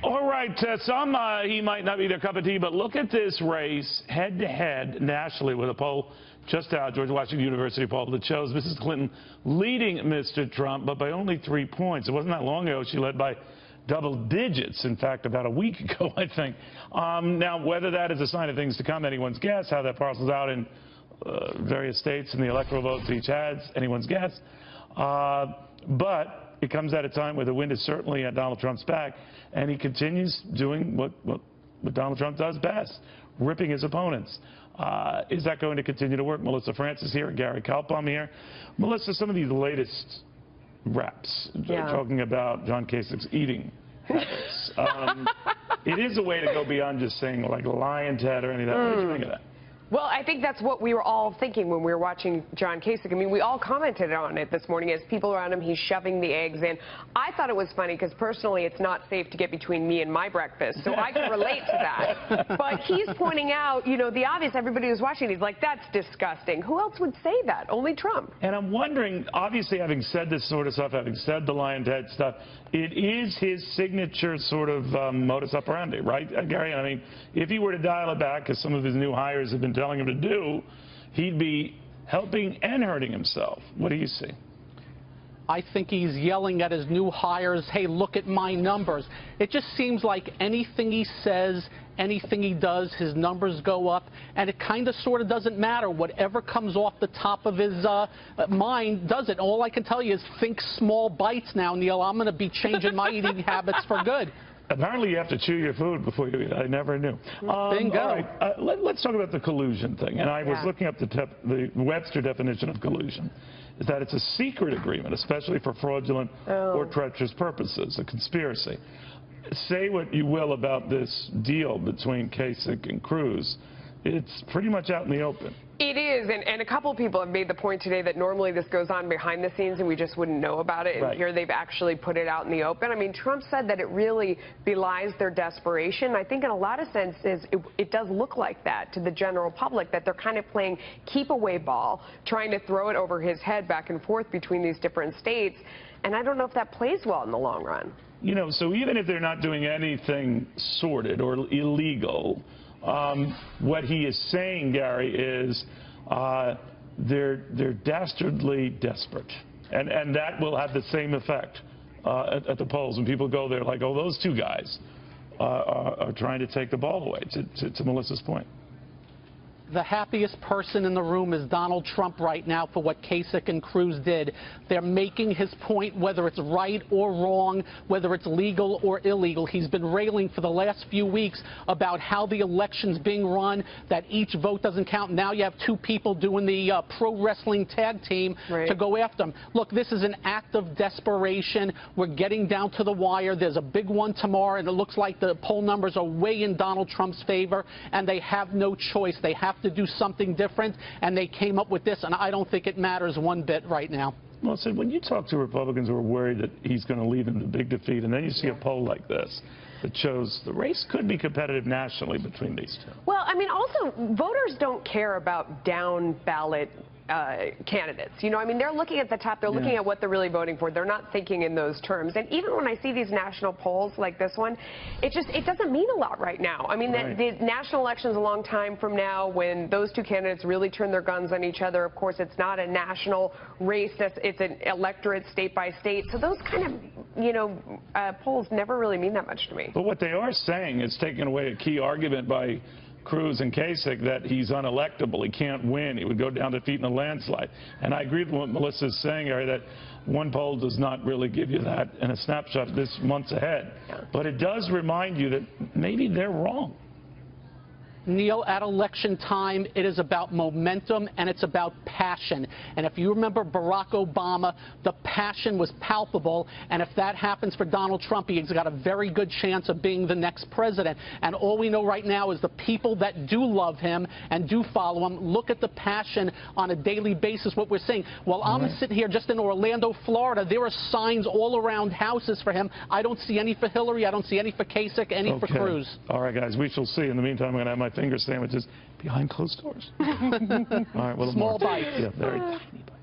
All right, some he might not be their cup of tea, but look at this race head-to-head nationally with a poll just out, George Washington University poll that shows Mrs. Clinton leading Mr. Trump, but by only 3 points. It wasn't that long ago she led by double digits, in fact, about a week ago, I think. Now, whether that is a sign of things to come, anyone's guess. How that parcels out in various states and the electoral votes each has, anyone's guess. But it comes at a time where the wind is certainly at Donald Trump's back, and he continues doing what Donald Trump does best, ripping his opponents. Is that going to continue to work? Melissa Francis here, Gary Kaltbaum here. Melissa, some of these latest raps talking about John Kasich's eating habits. It is a way to go beyond just saying like lion's head or any of that. What do you think of that? Well, I think that's what we were all thinking when we were watching John Kasich. I mean, we all commented on it this morning as people around him, he's shoving the eggs in. I thought it was funny because personally it's not safe to get between me and my breakfast, so I can relate to that. But he's pointing out, you know, the obvious. Everybody who's watching, he's like, that's disgusting. Who else would say that? Only Trump. And I'm wondering, obviously having said this sort of stuff, having said the lion's head stuff, it is his signature sort of modus operandi, right, Gary? I mean, if he were to dial it back, as some of his new hires have been telling him to do, he'd be helping and hurting himself. What do you see? I think he's yelling at his new hires, hey, look at my numbers. It just seems like anything he says, anything he does, his numbers go up, and it kind of sort of doesn't matter. Whatever comes off the top of his mind does it. All I can tell you is think small bites now, Neil. I'm going to be changing my eating habits for good. Apparently you have to chew your food before you eat. I never knew. Bingo. All right, let's talk about the collusion thing. And I was looking up the Webster definition of collusion. Is that it's a secret agreement, especially for fraudulent or treacherous purposes, a conspiracy. Say what you will about this deal between Kasich and Cruz. It's pretty much out in the open. It is, and a couple of people have made the point today that normally this goes on behind the scenes and we just wouldn't know about it. And here they've actually put it out in the open. I mean, Trump said that it really belies their desperation. I think in a lot of senses it does look like that to the general public, that they're kind of playing keep-away ball, trying to throw it over his head back and forth between these different states. And I don't know if that plays well in the long run. You know, so even if they're not doing anything sordid or illegal, what he is saying, Gary, is they're dastardly desperate, and that will have the same effect at the polls when people go there like, oh, those two guys are trying to take the ball away. To Melissa's point. The happiest person in the room is Donald Trump right now for what Kasich and Cruz did. They're making his point, whether it's right or wrong, whether it's legal or illegal. He's been railing for the last few weeks about how the election's being run, that each vote doesn't count. Now you have two people doing the pro wrestling tag team to go after him. Look, this is an act of desperation. We're getting down to the wire. There's a big one tomorrow, and it looks like the poll numbers are way in Donald Trump's favor, and they have no choice. They have to do something different, and they came up with this, and I don't think it matters one bit right now. Well, so when you talk to Republicans who are worried that he's going to lead them to big defeat, and then you see a poll like this that shows the race could be competitive nationally between these two. Well, I mean, also, voters don't care about down-ballot candidates. You know, I mean, they're looking at the top. They're looking at what they're really voting for. They're not thinking in those terms. And even when I see these national polls like this one, it doesn't mean a lot right now. I mean, the national election's a long time from now when those two candidates really turn their guns on each other. Of course, it's not a national race. It's an electorate state by state. So those kind of, you know, polls never really mean that much to me. But what they are saying is taking away a key argument by Cruz and Kasich that he's unelectable. He can't win. He would go down to defeat in a landslide. And I agree with what Melissa's saying, Harry, that one poll does not really give you that in a snapshot this months ahead. But it does remind you that maybe they're wrong. Neil, at election time, it is about momentum and it's about passion. And if you remember Barack Obama, the passion was palpable. And if that happens for Donald Trump, he's got a very good chance of being the next president. And all we know right now is the people that do love him and do follow him, look at the passion on a daily basis, what we're seeing. While I'm sitting here just in Orlando, Florida, there are signs all around houses for him. I don't see any for Hillary. I don't see any for Kasich, any for Cruz. All right, guys, we shall see. In the meantime, I'm going to have my finger sandwiches behind closed doors. All right, well, small bites. Yeah, very tiny bites.